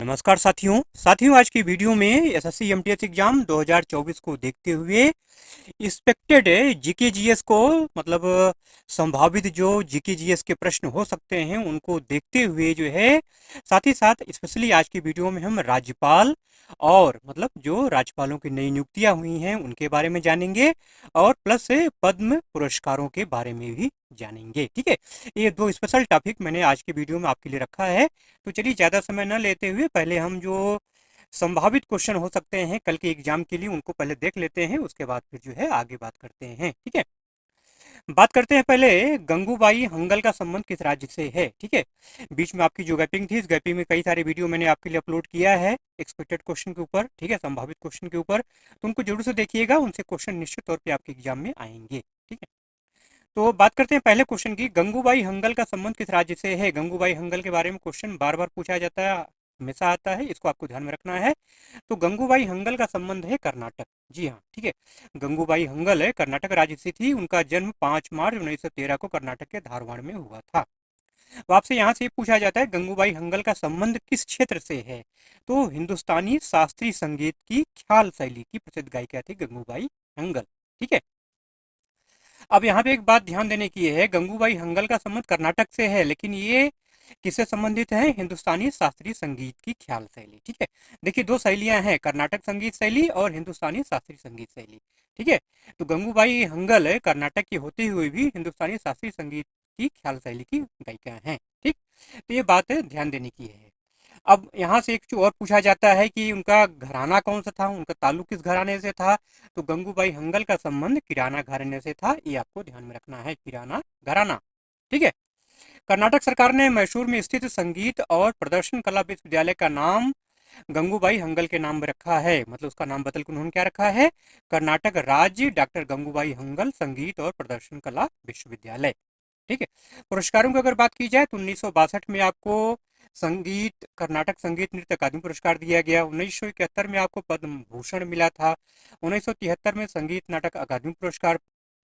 नमस्कार साथियों आज की वीडियो में एसएससी एमटीएस एग्जाम 2024 को देखते हुए एक्सपेक्टेड जीके जीएस को मतलब संभावित जो जीके जीएस के प्रश्न हो सकते हैं उनको देखते हुए जो है साथ ही साथ स्पेशली आज की वीडियो में हम राज्यपाल और मतलब जो राज्यपालों की नई नियुक्तियां हुई हैं उनके बारे में जानेंगे और प्लस पद्म पुरस्कारों के बारे में भी जानेंगे। ठीक है, ये दो स्पेशल टॉपिक मैंने आज की वीडियो में आपके लिए रखा है। तो चलिए ज़्यादा समय न लेते हुए पहले हम जो संभावित क्वेश्चन हो सकते हैं कल के एग्जाम के लिए उनको पहले देख लेते हैं, उसके बाद फिर जो है आगे बात करते हैं। ठीक है, बात करते हैं पहले गंगूबाई हंगल का संबंध किस राज्य से है। ठीक है, बीच में आपकी जो गैपिंग थी, इस गैपिंग में कई सारे वीडियो मैंने आपके लिए अपलोड किया है एक्सपेक्टेड क्वेश्चन के ऊपर, ठीक है, संभावित क्वेश्चन के ऊपर, तो उनको जरूर से देखिएगा, उनसे क्वेश्चन निश्चित तौर पर आपके एग्जाम में आएंगे। ठीक है, तो बात करते हैं पहले क्वेश्चन की, गंगूबाई हंगल का संबंध किस राज्य से है। गंगूबाई हंगल के बारे में क्वेश्चन बार बार पूछा जाता है, हमेशा आता है, इसको आपको ध्यान में रखना है। तो गंगूबाई हंगल का संबंध है कर्नाटक। जी हाँ, ठीक है, गंगूबाई हंगल है कर्नाटक राज्य से थी। उनका जन्म 5 मार्च 1913 को कर्नाटक के धारवाड़ में हुआ था। तो आपसे यहाँ से पूछा जाता है गंगूबाई हंगल का संबंध किस क्षेत्र से है। तो हिंदुस्तानी शास्त्रीय संगीत की ख्याल शैली की प्रसिद्ध गायिका थी गंगूबाई हंगल। ठीक है, अब यहाँ पे एक बात ध्यान देने की है, गंगूबाई हंगल का संबंध कर्नाटक से है, लेकिन ये किससे संबंधित है, हिंदुस्तानी शास्त्रीय संगीत की ख्याल शैली। ठीक है, देखिए दो शैलियां हैं, कर्नाटक संगीत शैली और हिंदुस्तानी शास्त्रीय संगीत शैली। ठीक है, तो गंगूबाई हंगल कर्नाटक की होते हुए भी हिंदुस्तानी शास्त्रीय संगीत की ख्याल शैली की गायिका हैं। ठीक, तो ये बात ध्यान देने की है। अब यहाँ से एक चीज और पूछा जाता है कि उनका घराना कौन सा था, उनका ताल्लुक किस घराने से था। तो गंगूबाई हंगल का संबंध किराना घराने से था, ये आपको ध्यान में रखना है, किराना घराना। ठीक है, कर्नाटक सरकार ने मैसूर में स्थित संगीत और प्रदर्शन कला विश्वविद्यालय का नाम गंगूबाई हंगल के नाम में रखा है, मतलब उसका नाम बदल कर उन्होंने क्या रखा है, कर्नाटक राज्य डॉक्टर गंगूबाई हंगल संगीत और प्रदर्शन कला विश्वविद्यालय। ठीक है, पुरस्कारों की अगर बात की जाए तो 1962 में आपको संगीत कर्नाटक संगीत नृत्य अकादमी पुरस्कार दिया गया। 1971 में आपको पद्म भूषण मिला था। 1973 में संगीत नाटक अकादमी पुरस्कार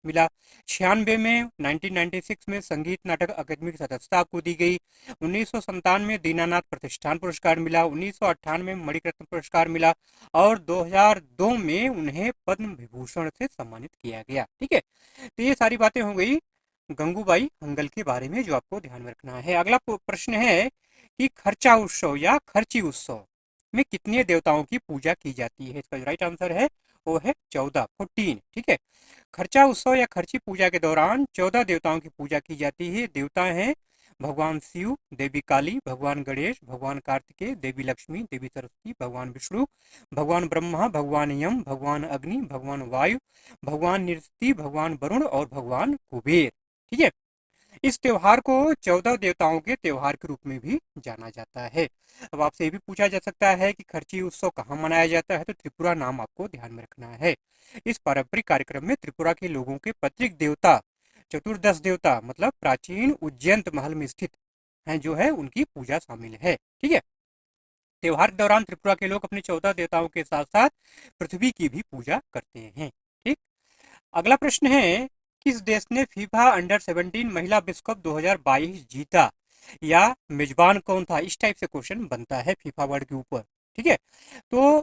मिला। 96 में 1996 में संगीत नाटक अकादमी की सदस्यता आपको दी गई। 1997 में दीनानाथ प्रतिष्ठान पुरस्कार मिला। 1998 में मणिरत्न पुरस्कार मिला और 2002 में उन्हें पद्म विभूषण से सम्मानित किया गया। ठीक है, तो ये सारी बातें हो गई गंगूबाई हंगल के बारे में जो आपको ध्यान में रखना है। अगला प्रश्न है कि खर्चा उत्सव या खर्ची उत्सव में कितने देवताओं की पूजा की जाती है। इसका जो राइट आंसर है वो है 14। ठीक है, खर्चा उत्सव या खर्ची पूजा के दौरान 14 देवताओं की पूजा की जाती है। देवता हैं भगवान शिव, देवी काली, भगवान गणेश, भगवान कार्तिकेय, देवी लक्ष्मी, देवी सरस्वती, भगवान विष्णु, भगवान ब्रह्मा, भगवान यम, भगवान अग्नि, भगवान वायु, भगवान निरस्ती, भगवान वरुण और भगवान कुबेर। ठीक है, इस त्योहार को 14 देवताओं के त्योहार के रूप में भी जाना जाता है। अब आपसे ये भी पूछा जा सकता है कि खर्ची उत्सव कहाँ मनाया जाता है, तो त्रिपुरा नाम आपको ध्यान में रखना है। इस पारंपरिक कार्यक्रम में त्रिपुरा के लोगों के पैतृक देवता चतुर्दश देवता मतलब प्राचीन उज्जैन महल में स्थित हैं जो है उनकी पूजा शामिल है। ठीक है, त्योहार के दौरान त्रिपुरा के लोग अपने 14 देवताओं के साथ साथ पृथ्वी की भी पूजा करते हैं। ठीक, अगला प्रश्न है किस देश ने फीफा अंडर 17 महिला विश्व कप 2022 जीता, या मेजबान कौन था, इस टाइप से क्वेश्चन बनता है फीफा वर्ल्ड के ऊपर। ठीक है, तो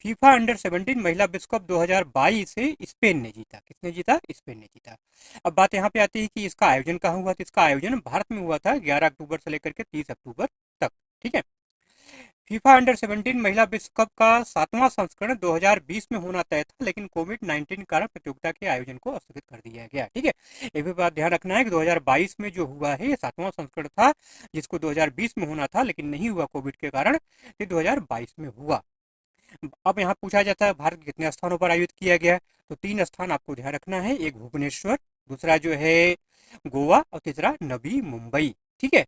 फीफा अंडर 17 महिला विश्व कप 2022 से स्पेन ने जीता। किसने जीता, स्पेन ने जीता। अब बात यहाँ पे आती है कि इसका आयोजन कहाँ हुआ, तो इसका आयोजन भारत में हुआ था 11 अक्टूबर से लेकर के 30 अक्टूबर तक। ठीक है, फीफा अंडर 17 महिला विश्व कप का 7वां संस्करण 2020 में होना तय था, लेकिन कोविड-19 के कारण प्रतियोगिता के आयोजन को स्थगित कर दिया गया। ठीक है, ये भी बात ध्यान रखना है कि 2022 में जो हुआ है ये 7वां संस्करण था, जिसको 2020 में होना था लेकिन नहीं हुआ कोविड के कारण, ये 2022 में हुआ। अब यहाँ पूछा जाता है भारत के कितने स्थानों पर आयोजित किया गया, तो 3 स्थान आपको ध्यान रखना है, एक भुवनेश्वर, दूसरा जो है गोवा और तीसरा नवी मुंबई। ठीक है,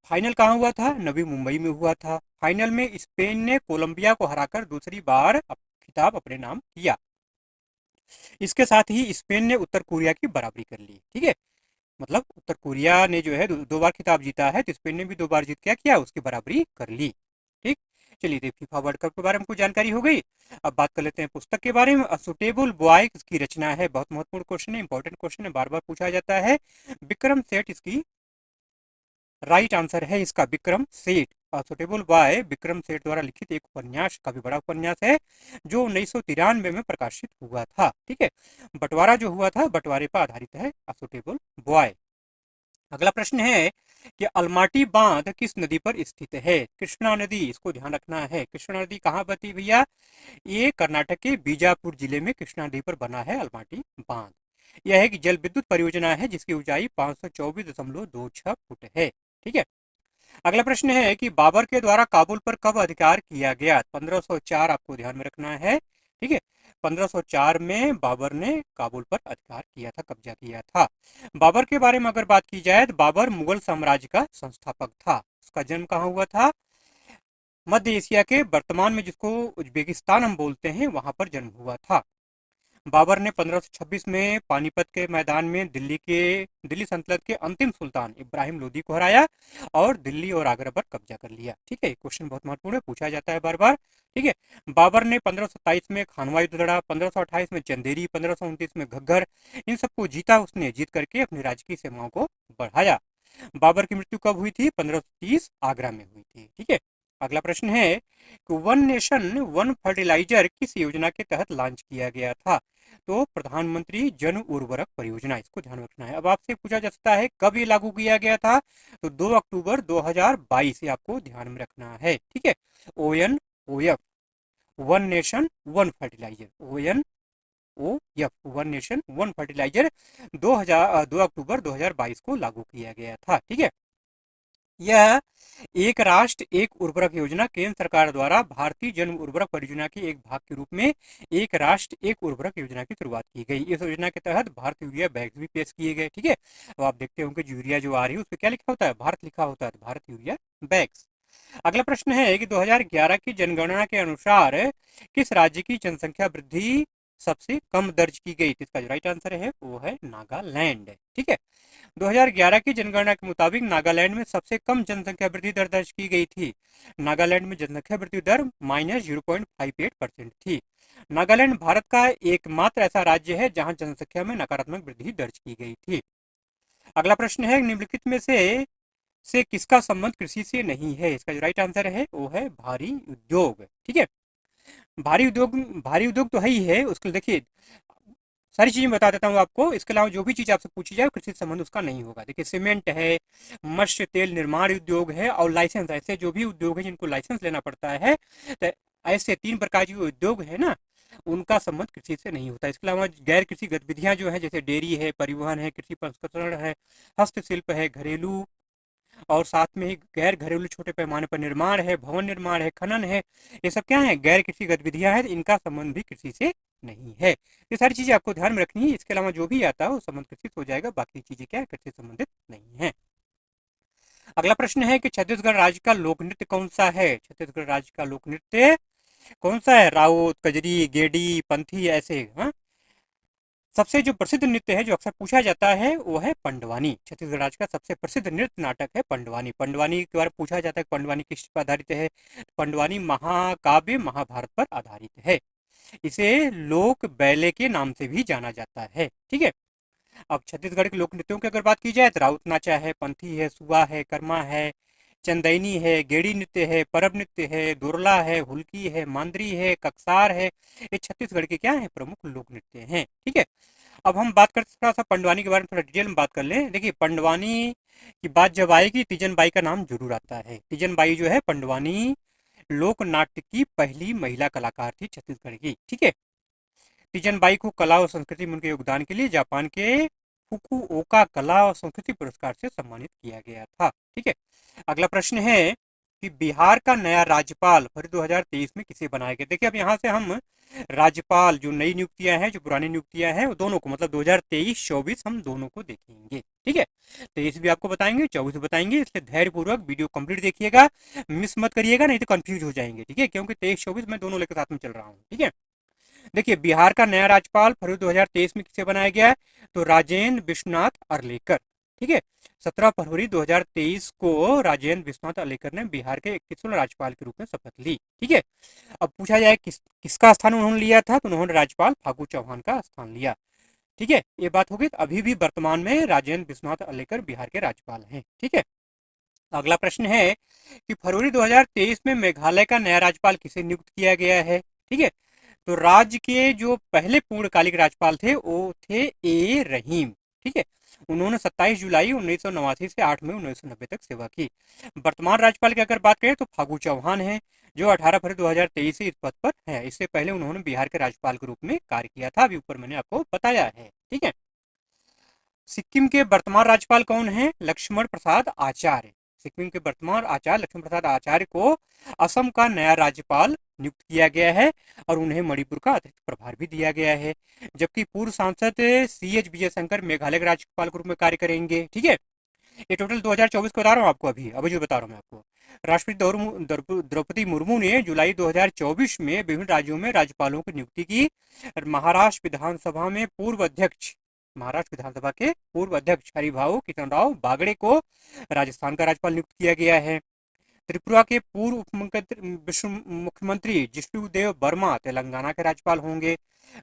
फाइनल कहाँ हुआ था, नवी मुंबई में हुआ था। फाइनल में स्पेन ने कोलंबिया को हराकर दूसरी बार खिताब अपने नाम किया। इसके साथ ही स्पेन ने उत्तर कोरिया की बराबरी कर ली। ठीक है, मतलब उत्तर कोरिया ने जो है दो बार खिताब जीता है, तो स्पेन ने भी 2 बार जीत क्या किया, उसकी बराबरी कर ली। ठीक, चलिए तो फीफा वर्ल्ड कप के बारे में कुछ जानकारी हो गई। अब बात कर लेते हैं पुस्तक के बारे में। अ सुटेबल बॉय की रचना है, बहुत महत्वपूर्ण क्वेश्चन है, इंपॉर्टेंट क्वेश्चन है, बार बार पूछा जाता है। विक्रम सेठ इसकी राइट आंसर है, इसका विक्रम सेठ। सुटेबल बाय विक्रम सेठ द्वारा लिखित एक उपन्यास, काफी बड़ा उपन्यास है, जो 1993 में प्रकाशित हुआ था। ठीक है, बंटवारा जो हुआ था बंटवारे पर आधारित है सुटेबल बॉय। अगला प्रश्न है कि अलमाटी बांध किस नदी पर स्थित है? कृष्णा नदी, इसको ध्यान रखना है। कृष्णा नदी कहाँ बहती है भैया? ये कर्नाटक के बीजापुर जिले में कृष्णा नदी पर बना है अलमाटी बांध। यह एक जल विद्युत परियोजना है जिसकी ऊंचाई 524.26 फुट है। ठीक है, अगला प्रश्न है कि बाबर के द्वारा काबुल पर कब अधिकार किया गया? 1504, आपको ध्यान में रखना है। ठीक है, 1504 में बाबर ने काबुल पर अधिकार किया था, कब्जा किया था। बाबर के बारे में अगर बात की जाए तो बाबर मुगल साम्राज्य का संस्थापक था। उसका जन्म कहाँ हुआ था? मध्य एशिया के वर्तमान में जिसको उज्बेकिस्तान हम बोलते हैं वहां पर जन्म हुआ था। बाबर ने 1526 में पानीपत के मैदान में दिल्ली सल्तनत के अंतिम सुल्तान इब्राहिम लोदी को हराया और दिल्ली और आगरा पर कब्जा कर लिया। ठीक है, क्वेश्चन बहुत महत्वपूर्ण है, पूछा जाता है बार बार। ठीक है, बाबर ने 1527 में खानवा युद्ध लड़ा, 1528 में चंदेरी, 1529 में घग्गर, इन सबको जीता उसने। जीत करके अपनी राजकीय सीमाओं को बढ़ाया। बाबर की मृत्यु कब हुई थी? 1530 आगरा में हुई थी। ठीक है, अगला प्रश्न है कि वन नेशन वन फर्टिलाइजर किस योजना के तहत लॉन्च किया गया था? तो प्रधानमंत्री जन उर्वरक परियोजना, इसको ध्यान रखना है। अब आपसे पूछा जा सकता है कब ये लागू किया गया था? तो 2 अक्टूबर 2022 ये आपको ध्यान में रखना है। ठीक है, ONOF, one nation one fertiliser, ONOF, one nation one fertiliser 2 October 2022 को लागू किया गया था। ठीक है, यह एक राष्ट्र एक उर्वरक योजना केंद्र सरकार द्वारा भारतीय जन उर्वरक परियोजना के एक भाग के रूप में एक राष्ट्र एक उर्वरक योजना की शुरुआत की गई। इस योजना के तहत भारत यूरिया बैग्स भी पेश किए गए। ठीक है, तो आप देखते होंगे यूरिया जो आ रही है उस पर क्या लिखा होता है? भारत लिखा होता है, तो भारत यूरिया बैग्स। अगला प्रश्न है कि 2011 की जनगणना के अनुसार किस राज्य की जनसंख्या वृद्धि सबसे कम दर्ज की गई? इसका जो राइट आंसर है वो है नागालैंड। ठीक है, 2011 की जनगणना के मुताबिक नागालैंड में सबसे कम जनसंख्या वृद्धि दर दर्ज की गई थी। नागालैंड में जनसंख्या वृद्धि दर -0.58% थी। नागालैंड भारत का एकमात्र ऐसा राज्य है जहां जनसंख्या में नकारात्मक वृद्धि दर्ज की गई थी। अगला प्रश्न है निम्नलिखित में से किसका संबंध कृषि से नहीं है? इसका जो राइट आंसर है वो है भारी उद्योग। ठीक है, भारी उद्योग तो है ही है। उसके देखिए सारी चीजें बता देता हूँ आपको। इसके अलावा जो भी चीज आपसे पूछी जाए कृषि संबंध उसका नहीं होगा। देखिए सीमेंट है, मत्स्य तेल निर्माण उद्योग है और लाइसेंस, ऐसे जो भी उद्योग है जिनको लाइसेंस लेना पड़ता है, तो ऐसे 3 प्रकार के उद्योग है ना, उनका संबंध कृषि से नहीं होता। इसके अलावा गैर कृषि गतिविधियां जो है जैसे डेयरी है, परिवहन है, कृषि प्रसंस्करण है, हस्तशिल्प है, घरेलू और साथ में ही गैर घरेलू छोटे पैमाने पर निर्माण है, भवन निर्माण है, खनन है, ये सब क्या है? गैर कृषि गतिविधियां हैं। इनका संबंध भी कृषि से नहीं है। ये सारी चीजें आपको ध्यान में रखनी है। इसके अलावा जो भी आता है वो संबंध कृषि हो जाएगा, बाकी चीजें क्या है? कृषि संबंधित नहीं है। अगला प्रश्न है कि छत्तीसगढ़ राज्य का लोक नृत्य कौन सा है? छत्तीसगढ़ राज्य का लोक नृत्य कौन सा है? राउत, कजरी, गेडी, पंथी, ऐसे। हाँ, सबसे जो प्रसिद्ध नृत्य है जो अक्सर पूछा जाता है वो है पंडवानी। छत्तीसगढ़ राज्य का सबसे प्रसिद्ध नृत्य नाटक है पंडवानी। पंडवानी के बारे में पूछा जाता है पंडवानी किस पर आधारित है? पंडवानी महाकाव्य महाभारत पर आधारित है। इसे लोक बैले के नाम से भी जाना जाता है। ठीक है, अब छत्तीसगढ़ के लोक नृत्यों की अगर बात की जाए तो राउत नाचा है, पंथी है, सुआ है, कर्मा है, चंदैनी है, गेड़ी नृत्य है, परब नृत्य है, दुरला है, हुल्की है, मांदरी है, ककसार है। ये छत्तीसगढ़ के क्या है? प्रमुख लोक नृत्य हैं। ठीक है, अब हम बात करते थोड़ा सा पंडवानी के बारे में, थोड़ा डिटेल में बात कर लें। देखिए पंडवानी की बात जब आएगी तीजन बाई का नाम जरूर आता है। तीजन बाई जो है पंडवानी लोक नाट्य की पहली महिला कलाकार थी छत्तीसगढ़ की। ठीक है, तीजन बाई को कला और संस्कृति में उनके योगदान के लिए जापान के फुकुओका कला और संस्कृति पुरस्कार से सम्मानित किया गया था। ठीक है, अगला प्रश्न है कि बिहार का नया राज्यपाल फरवरी 2023 में किसे बनाया गया? देखिए अब यहाँ से हम राज्यपाल जो नई नियुक्तियां हैं, जो पुरानी नियुक्तियां हैं, वो दोनों को मतलब 2023-24 हम दोनों को देखेंगे। ठीक है, 23 भी आपको बताएंगे, 24 भी बताएंगे, इसलिए धैर्यपूर्वक वीडियो कंप्लीट देखिएगा, मिस मत करिएगा, नहीं तो कंफ्यूज हो जाएंगे। ठीक है, क्योंकि 23-24 मैं दोनों लेकर साथ में चल रहा हूँ। ठीक है, देखिए बिहार का नया राज्यपाल फरवरी 2023 में किसे बनाया गया है? तो राजेंद्र विश्वनाथ अर्लेकर। ठीक है, 17 फरवरी 2023 को राजेंद्र विश्वनाथ अर्लेकर ने बिहार के 21वें राज्यपाल के रूप में शपथ ली। ठीक है, अब पूछा जाए किसका स्थान उन्होंने लिया था? तो उन्होंने राज्यपाल फागू चौहान का स्थान लिया। ठीक है, ये बात होगी। अभी भी वर्तमान में राजेंद्र विश्वनाथ अर्लेकर बिहार के राज्यपाल हैं। ठीक है, अगला प्रश्न है कि फरवरी 2023 में मेघालय का नया राज्यपाल किसे नियुक्त किया गया है। ठीक है, तो राज्य के जो पहले पूर्णकालिक राज्यपाल थे वो थे ए रहीम। ठीक है, उन्होंने 27 जुलाई 1989 से 8 मई 1990 तक सेवा की। वर्तमान राज्यपाल की अगर बात करें तो फागू चौहान है, जो 18 फरवरी 2023 से इस पद पर है। इससे पहले उन्होंने बिहार के राज्यपाल के रूप में कार्य किया था, अभी ऊपर मैंने आपको बताया है। ठीक है, सिक्किम के वर्तमान राज्यपाल कौन है? लक्ष्मण प्रसाद आचार्य। सिक्किम के वर्तमान आचार्य लक्ष्मण प्रसाद आचार्य को असम का नया राज्यपाल नियुक्त किया गया है और उन्हें मणिपुर का अतिरिक्त प्रभार भी दिया गया है। जबकि पूर्व सांसद सी एच विजयशंकर मेघालय के राज्यपाल के रूप में कार्य करेंगे। ठीक है, ये टोटल 2024 को बता रहा हूँ आपको, अभी जो बता रहा हूँ मैं आपको। राष्ट्रपति द्रौपदी मुर्मू ने जुलाई 2024 में विभिन्न राज्यों में राज्यपालों की नियुक्ति की। महाराष्ट्र विधानसभा के पूर्व अध्यक्ष हरिभाऊ किशनराव बागड़े को राजस्थान का राज्यपाल नियुक्त किया गया है। त्रिपुरा के पूर्व मुख्यमंत्री जिष्णुदेव वर्मा तेलंगाना के राज्यपाल होंगे।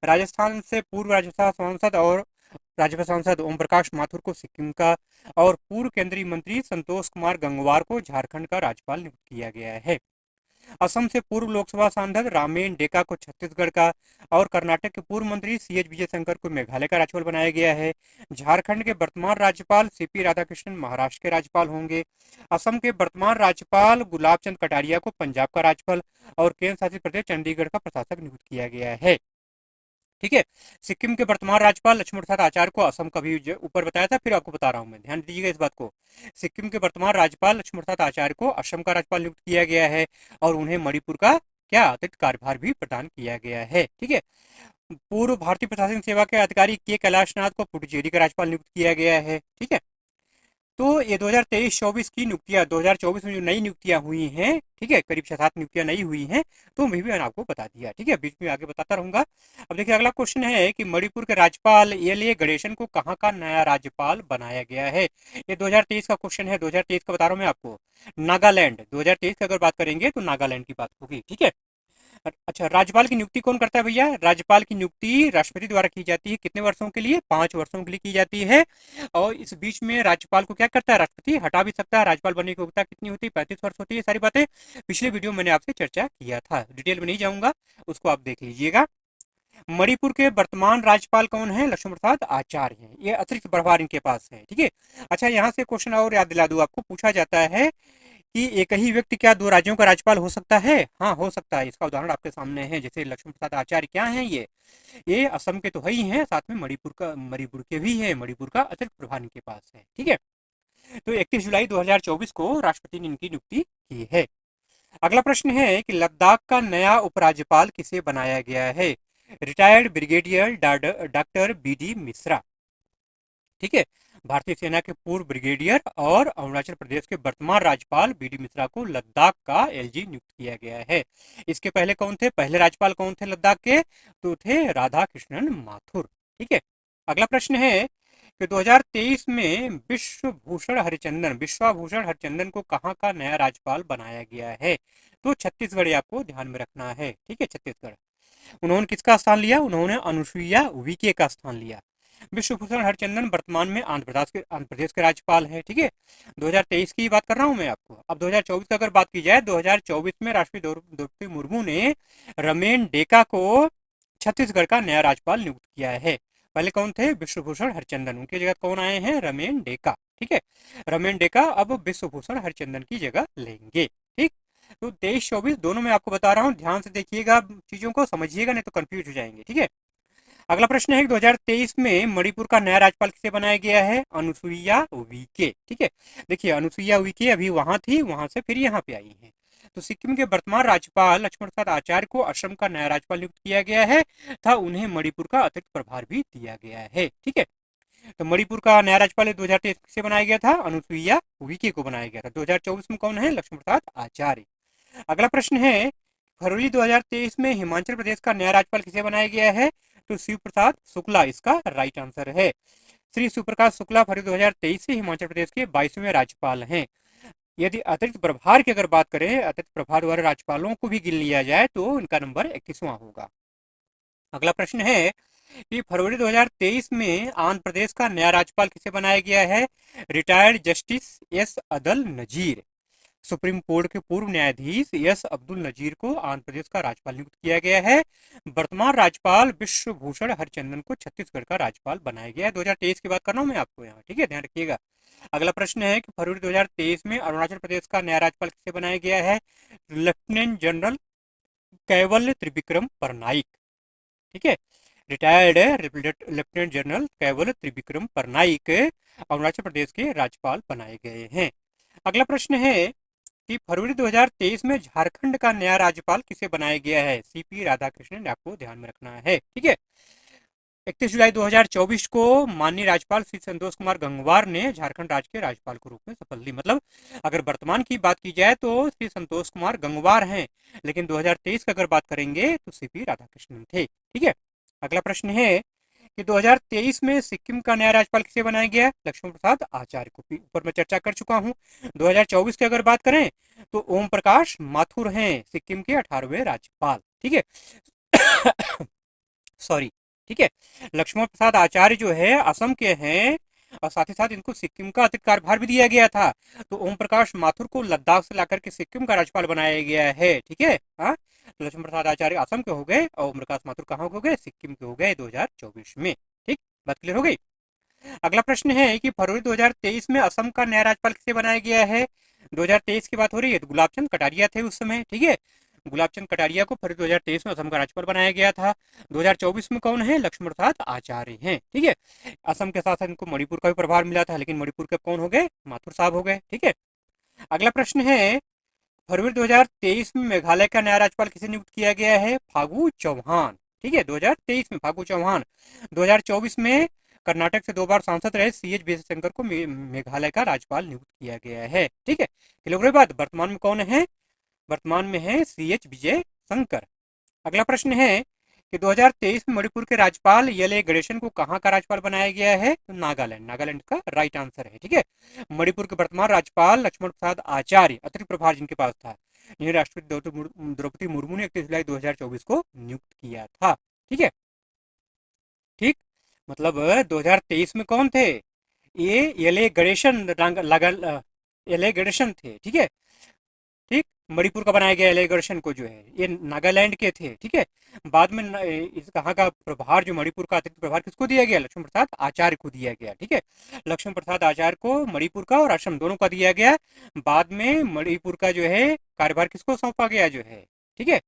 राजस्थान से पूर्व राज्यसभा सांसद ओम प्रकाश माथुर को सिक्किम का और पूर्व केंद्रीय मंत्री संतोष कुमार गंगवार को झारखंड का राज्यपाल नियुक्त किया गया है। असम से पूर्व लोकसभा सांसद रामेन डेका को छत्तीसगढ़ का और कर्नाटक के पूर्व मंत्री सी एच विजयशंकर को मेघालय का राज्यपाल बनाया गया है। झारखंड के वर्तमान राज्यपाल सीपी राधाकृष्णन महाराष्ट्र के राज्यपाल होंगे। असम के वर्तमान राज्यपाल गुलाब चंद कटारिया को पंजाब का राज्यपाल और केंद्र शासित प्रदेश चंडीगढ़ का प्रशासक नियुक्त किया गया है। ठीक है, सिक्किम के वर्तमान राज्यपाल लक्ष्मण प्रसाद आचार्य को असम का भी ऊपर बताया था, फिर आपको बता रहा हूं मैं, ध्यान दीजिएगा इस बात को। सिक्किम के वर्तमान राज्यपाल लक्ष्मण प्रसाद आचार्य को असम का राज्यपाल नियुक्त किया गया है और उन्हें मणिपुर का क्या अतिरिक्त कार्यभार भी प्रदान किया गया है। ठीक है, पूर्व भारतीय प्रशासनिक सेवा के अधिकारी के कैलाशनाथ को पुडुचेरी का राज्यपाल नियुक्त किया गया है। ठीक है, तो ये 2023-24 की नियुक्तियां, 2024 में जो नई नियुक्तियां हुई हैं, ठीक है, करीब 6-7 नियुक्तियां नई हुई हैं, तो मैं भी आपको बता दिया। ठीक है, बीच में आगे बताता रहूंगा। अब देखिए अगला क्वेश्चन है कि मणिपुर के राज्यपाल एल ए गणेशन को कहाँ का नया राज्यपाल बनाया गया है। ये 2023 का क्वेश्चन है, 2023 का बता रहा हूँ मैं आपको। नागालैंड, 2023 की अगर बात करेंगे तो नागालैंड की बात होगी। ठीक है, अच्छा, राज्यपाल की नियुक्ति कौन करता है भैया? राज्यपाल की नियुक्ति राष्ट्रपति द्वारा की जाती है। कितने वर्षों के लिए? 5 वर्षों के लिए की जाती है। और इस बीच में राज्यपाल को क्या करता है? राष्ट्रपति हटा भी सकता है। राज्यपाल बनने की योग्यता कितनी होती है? 35 वर्ष होती है। सारी बातें पिछले वीडियो में मैंने आपसे चर्चा किया था, डिटेल में नहीं जाऊंगा, उसको आप देख लीजिएगा। मणिपुर के वर्तमान राज्यपाल कौन है? लक्ष्मण प्रसाद आचार्य हैं। ये अतिरिक्त प्रभार इनके पास है। ठीक है, अच्छा, यहाँ से क्वेश्चन और याद दिला दूं आपको, पूछा जाता है कि एक ही व्यक्ति क्या 2 राज्यों का राज्यपाल हो सकता है? हाँ, हो सकता है। इसका उदाहरण आपके सामने है, जैसे लक्ष्मण प्रसाद आचार्य क्या हैं, ये असम के तो है ही हैं, साथ में मणिपुर के भी है। मणिपुर का अतिरिक्त प्रभार इनके पास है। ठीक है, तो 31 जुलाई 2024 को राष्ट्रपति ने इनकी नियुक्ति की है। अगला प्रश्न है कि लद्दाख का नया उपराज्यपाल किसे बनाया गया है? Retired brigadier doctor B D Mishra. ठीक है, भारतीय सेना के पूर्व ब्रिगेडियर और अरुणाचल प्रदेश के वर्तमान राज्यपाल बी डी मिश्रा को लद्दाख का एलजी नियुक्त किया गया है। इसके पहले कौन थे? पहले राज्यपाल कौन थे लद्दाख के? तो थे राधा कृष्णन माथुर। ठीक है, अगला प्रश्न है कि 2023 में विश्वभूषण हरिचंदन को कहाँ का नया राज्यपाल बनाया गया है? तो छत्तीसगढ़, आपको ध्यान में रखना है। ठीक है, छत्तीसगढ़। उन्होंने किसका स्थान लिया? उन्होंने अनुसुईया उइके का स्थान लिया। विश्वभूषण हरिचंदन वर्तमान में आंध्र प्रदेश के राज्यपाल हैं। ठीक है, 2023 की बात कर रहा हूं मैं आपको। अब 2024 की अगर बात की जाए, 2024 में राष्ट्रपति द्रौपदी मुर्मू ने रमेन डेका को छत्तीसगढ़ का नया राज्यपाल नियुक्त किया है। पहले कौन थे? विश्वभूषण हरिचंदन, उनकी जगह कौन आए हैं? रमेन डेका। ठीक है, रमेन डेका अब विश्वभूषण हरिचंदन की जगह लेंगे। ठीक, तो 23-24 दोनों में आपको बता रहा हूँ, ध्यान से देखिएगा, चीजों को समझिएगा, नहीं तो कंफ्यूज हो जाएंगे। ठीक है, अगला प्रश्न है कि 2023 में मणिपुर का नया राज्यपाल किसे बनाया गया है? अनुसुईया उइके। ठीक है, देखिए अनुसुईया उइके अभी वहां थी, वहां से फिर यहाँ पे आई है। तो सिक्किम के वर्तमान राज्यपाल लक्ष्मण प्रसाद आचार्य को असम का नया राज्यपाल नियुक्त किया गया है तथा उन्हें मणिपुर का अतिरिक्त प्रभार भी दिया गया है। ठीक है, तो मणिपुर का नया राज्यपाल 2023 से बनाया गया था, अनुसुईया उइके को बनाया गया था। 2024 में कौन है? लक्ष्मण प्रसाद आचार्य। अगला प्रश्न है, फरवरी 2023 में हिमाचल प्रदेश का नया राज्यपाल किसे बनाया गया है? तो शिव प्रसाद शुक्ला इसका राइट आंसर है। श्री शिव प्रकाश शुक्ला फरवरी 2023 से हिमाचल प्रदेश के 22वें राज्यपाल हैं। यदि अतिरिक्त प्रभार की अगर बात करें, अतिरिक्त प्रभार वाले राज्यपालों को भी गिन लिया जाए तो इनका नंबर 21वां होगा। अगला प्रश्न है कि फरवरी 2023 में आंध्र प्रदेश का नया राज्यपाल किसे बनाया गया है? रिटायर्ड जस्टिस एस अदल नजीर। सुप्रीम कोर्ट के पूर्व न्यायाधीश एस अब्दुल नजीर को आंध्र प्रदेश का राज्यपाल नियुक्त किया गया है। वर्तमान राज्यपाल विश्वभूषण हरिचंदन को छत्तीसगढ़ का राज्यपाल बनाया गया है। 2023 की बात कर रहा हूं मैं आपको यहाँ, ठीक है, ध्यान रखिएगा। अगला प्रश्न है कि फरवरी 2023 में अरुणाचल प्रदेश का नया राज्यपाल किसे बनाया गया है? लेफ्टिनेंट जनरल कैवल्य त्रिविक्रम परनाइक। ठीक है, रिटायर्ड लेफ्टिनेंट जनरल कैवल्य त्रिविक्रम परनाइक अरुणाचल प्रदेश के राज्यपाल बनाए गए हैं। अगला प्रश्न है कि फरवरी 2023 में झारखंड का नया राज्यपाल किसे बनाया गया है? सीपी राधाकृष्णन, आपको ध्यान में रखना है। ठीक है, 31 जुलाई 2024 को माननीय राज्यपाल श्री संतोष कुमार गंगवार ने झारखंड राज्य के राज्यपाल के रूप में शपथ ली। मतलब अगर वर्तमान की बात की जाए तो श्री संतोष कुमार गंगवार हैं, लेकिन 2023 की अगर बात करेंगे तो सीपी राधाकृष्णन थे। ठीक है, अगला प्रश्न है कि 2023 में सिक्किम का नया राज्यपाल किसे बनाया गया? लक्ष्मण प्रसाद आचार्य को ऊपर मैं चर्चा कर चुका हूं। 2024 की अगर बात करें तो ओम प्रकाश माथुर हैं सिक्किम के 18वें राज्यपाल। ठीक है सॉरी। ठीक है, लक्ष्मण प्रसाद आचार्य जो है असम के हैं और साथ ही साथ इनको सिक्किम का अतिरिक्त कार्यभार भी दिया गया था। तो ओम प्रकाश माथुर को लद्दाख से लाकर के सिक्किम का राज्यपाल बनाया गया है। ठीक है, हाँ, लक्ष्मण प्रसाद आचार्य असम के हो गए और ओम प्रकाश माथुर कहाँ हो गए? सिक्किम के हो गए 2024 में। ठीक, बात क्लियर हो गई। अगला प्रश्न है कि फरवरी 2023 में असम का नया राज्यपाल किसे बनाया गया है? 2023 की बात हो रही है तो गुलाब चंद कटारिया थे उस समय। ठीक है, गुलाब चंद कटारिया को फरवरी 2023 में असम का राज्यपाल बनाया गया था। 2024 में कौन है? लक्ष्मण प्रसाद आचार्य हैं। ठीक है, असम के साथ साथ इनको मणिपुर का भी प्रभार मिला था, लेकिन मणिपुर के कौन हो गए? माथुर साहब हो गए। ठीक है, अगला प्रश्न है फरवरी 2023 में मेघालय का नया राज्यपाल किसे नियुक्त किया गया है? फागू चौहान। ठीक है, 2023 में फागू चौहान। 2024 में कर्नाटक से 2 बार सांसद रहे CH विजयशंकर को मेघालय का राज्यपाल नियुक्त किया गया है। ठीक है, क्लियर बात। वर्तमान में कौन है? वर्तमान में है CH विजय शंकर। अगला प्रश्न है कि 2023 में मणिपुर के राज्यपाल एल गणेशन को कहाँ का राज्यपाल बनाया गया है? तो नागालैंड, नागालैंड का राइट आंसर है। ठीक है, मणिपुर के वर्तमान राज्यपाल लक्ष्मण प्रसाद आचार्य, अतिरिक्त प्रभार जिनके पास था, इन्हें राष्ट्रपति द्रौपदी मुर्मू ने 31 जुलाई 2024 को नियुक्त किया था। ठीक है, ठीक, मतलब 2023 में कौन थे? ये एल गणेशन, एल गणेशन थे। ठीक है, ठीक, मणिपुर का बनाया गया एल गणेशन को जो है ये नागालैंड के थे। ठीक है, बाद में इस कहाँ का प्रभार, जो मणिपुर का अतिरिक्त प्रभार किसको दिया गया? लक्ष्मण प्रसाद आचार्य को दिया गया। ठीक है, लक्ष्मण प्रसाद आचार्य को मणिपुर का और असम दोनों का दिया गया। बाद में मणिपुर का जो है कार्यभार किसको सौंपा गया जो है? ठीक है,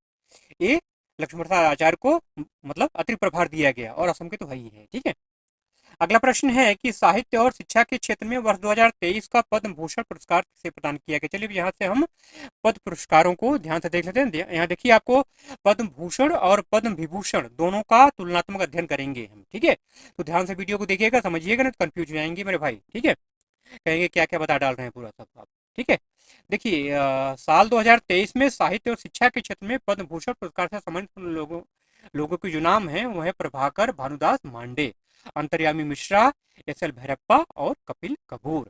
ये लक्ष्मण प्रसाद आचार्य को मतलब अतिरिक्त प्रभार दिया गया, और असम के तो वही है। ठीक है, अगला प्रश्न है कि साहित्य और शिक्षा के क्षेत्र में वर्ष 2023 का पद्म भूषण पुरस्कार किसे प्रदान किया गया? चलिए यहाँ से हम पद्म पुरस्कारों को ध्यान से देख लेते हैं। यहाँ देखिए, आपको पद्म भूषण और पद्म विभूषण दोनों का तुलनात्मक अध्ययन करेंगे हम। ठीक है, तो ध्यान से वीडियो को देखिएगा, समझिएगा, नहीं तो कंफ्यूज हो जाएंगे मेरे भाई। ठीक है, कहेंगे क्या क्या बता डाल रहे हैं पूरा सब आप। ठीक है, देखिए साल 2023 में साहित्य और शिक्षा के क्षेत्र में पद्म भूषण पुरस्कार से सम्मानित लोगों के जो नाम है वो है प्रभाकर भानुदास मांडे, अंतर्यामी मिश्रा, SL भैरप्पा और कपिल कपूर।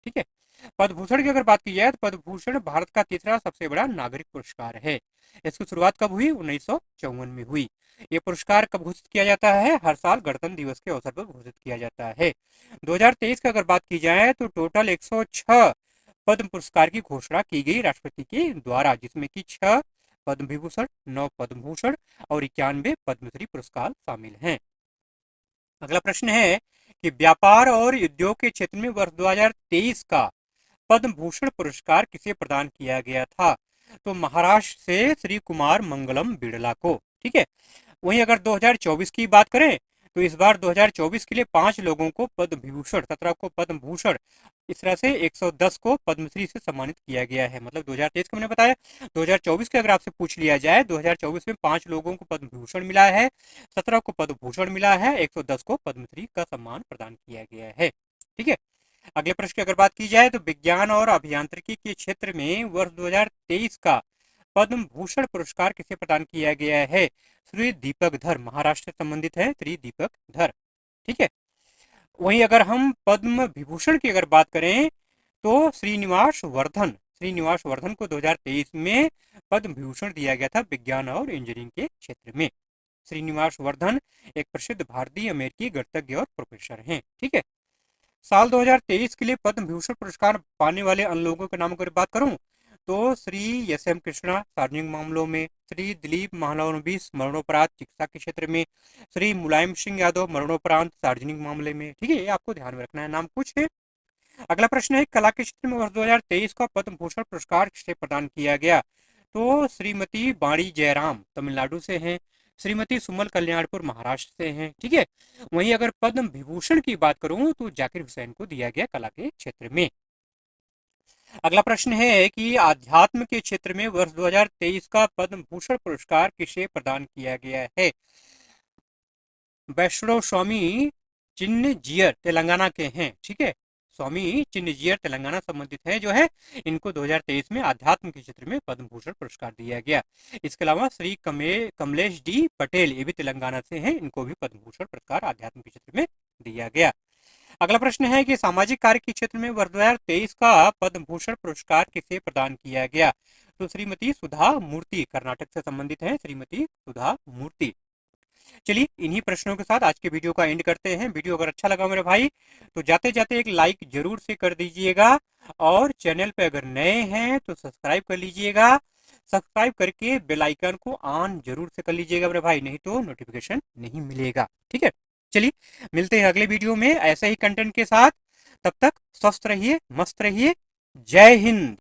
ठीक है, पद्म भूषण की अगर बात की जाए तो पद्म भूषण भारत का तीसरा सबसे बड़ा नागरिक पुरस्कार है। इसकी शुरुआत कब हुई? 1954 में हुई। ये पुरस्कार कब घोषित किया जाता है? हर साल गणतंत्र दिवस के अवसर पर घोषित किया जाता है। 2023 की अगर बात की जाए तो टोटल 106 पद्म पुरस्कार की घोषणा की गई राष्ट्रपति के द्वारा, जिसमें कि 6 पद्म विभूषण, 9 पद्म भूषण और 91 पद्मश्री पुरस्कार शामिल हैं। अगला प्रश्न है कि व्यापार और उद्योग के क्षेत्र में वर्ष 2023 का पद्म भूषण पुरस्कार किसे प्रदान किया गया था? तो महाराष्ट्र से श्री कुमार मंगलम बिड़ला को। ठीक है, वहीं अगर 2024 की बात करें तो इस बार 2024 के लिए 5 लोगों को पद्म विभूषण, 17 को पद्म भूषण, इस तरह से 110 को पद्मश्री से सम्मानित किया गया है। मतलब 2023 का मैंने बताया, 2024 के अगर आपसे पूछ लिया जाए, 2024 में 5 लोगों को पद्म भूषण मिला है, 17 को पद्म भूषण मिला है, 110 को पद्मश्री का सम्मान प्रदान किया गया है। ठीक है, अगले प्रश्न की अगर बात की जाए तो विज्ञान और अभियांत्रिकी के क्षेत्र में वर्ष 2023 का पद्म भूषण पुरस्कार किसे प्रदान किया गया है? श्री दीपक धर, महाराष्ट्र से संबंधित है श्री दीपक धर। ठीक है, वहीं अगर हम पद्म विभूषण की अगर बात करें तो श्रीनिवास वर्धन को 2023 में पद्म विभूषण दिया गया था विज्ञान और इंजीनियरिंग के क्षेत्र में। श्रीनिवास वर्धन एक प्रसिद्ध भारतीय अमेरिकी गणितज्ञ और प्रोफेसर हैं। ठीक है। साल 2023 के लिए पद्म भूषण पुरस्कार पाने वाले अन्य लोगों के नामों की बात करूं तो श्री एस एम कृष्णा सार्वजनिक मामलों में, श्री दिलीप महालनोबिस मरणोपरांत चिकित्सा के क्षेत्र में, श्री मुलायम सिंह यादव मरणोपरांत सार्वजनिक मामले में। ठीक है, ये आपको ध्यान में रखना है, नाम कुछ है। अगला प्रश्न है, कला के क्षेत्र में वर्ष 2023 का पद्म भूषण पुरस्कार किसे प्रदान किया गया? तो श्रीमती बाणी जयराम तमिलनाडु से हैं, श्रीमती सुमन कल्याणपुर महाराष्ट्र से हैं। ठीक है। वहीं अगर पद्म विभूषण की बात करूं तो जाकिर हुसैन को दिया गया कला के क्षेत्र में। अगला प्रश्न है कि आध्यात्म के क्षेत्र में वर्ष 2023 का पद्म भूषण पुरस्कार किसे प्रदान किया गया है? वैष्णव स्वामी चिन्नजीयर तेलंगाना के हैं। ठीक है, स्वामी चिन्नजीयर तेलंगाना संबंधित है जो है, इनको 2023 में आध्यात्म के क्षेत्र में पद्म भूषण पुरस्कार दिया गया। इसके अलावा श्री कमलेश डी पटेल, ये भी तेलंगाना से हैं, इनको भी पद्म भूषण पुरस्कार आध्यात्म के क्षेत्र में दिया गया। अगला प्रश्न है कि सामाजिक कार्य के क्षेत्र में वर्ष 2023 का पद्म भूषण पुरस्कार किसे प्रदान किया गया? तो श्रीमती सुधा मूर्ति, कर्नाटक से संबंधित है श्रीमती सुधा मूर्ति। चलिए इन्हीं प्रश्नों के साथ आज के वीडियो का एंड करते हैं। वीडियो अगर अच्छा लगा मेरे भाई तो जाते जाते एक लाइक जरूर से कर दीजिएगा, और चैनल पे अगर नए हैं तो सब्सक्राइब कर लीजिएगा। सब्सक्राइब करके बेल आइकन को ऑन जरूर से कर लीजिएगा मेरे भाई, नहीं तो नोटिफिकेशन नहीं मिलेगा। ठीक है, चलिए मिलते हैं अगले वीडियो में ऐसे ही कंटेंट के साथ। तब तक स्वस्थ रहिए, मस्त रहिए। जय हिंद।